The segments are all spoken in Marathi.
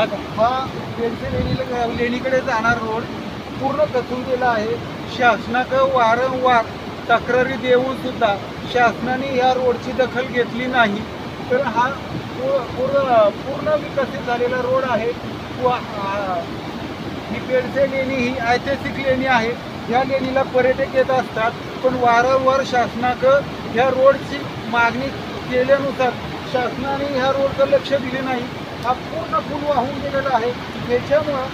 हा बेडसे लेणीकडे जाणार रोड पूर्ण कचून गेला आहे। शासनाकडे वारंवार तक्रारी देऊन सुद्धा शासनाने या रोडची दखल घेतली नाही। तर हा पूर्ण विकसित झालेला रोड आहे। ही बेडसे लेणी ही ऐतिहासिक लेणी आहे। या लेणीला पर्यटक येत असतात, पण वारंवार शासनाकडे ह्या रोडची मागणी केल्यानुसार शासनाने ह्या रोडकडे लक्ष दिले नाही। हा पूर्ण पूल वाहून गेलेला आहे। त्याच्यामुळं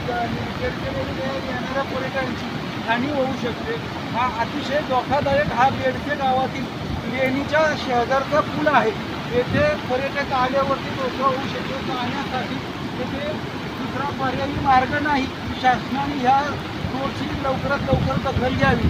येणाऱ्या पर्यटकांची हानी होऊ शकते। हा अतिशय धोकादायक हा बेडसे गावातील लेणीच्या शेजारचा पूल आहे। येथे पर्यटक आल्यावरती धोका होऊ शकतो। जाण्यासाठी येथे दुसरा पर्यायी मार्ग नाही। शासनाने ह्या रोडची लवकरात लवकर दखल घ्यावी।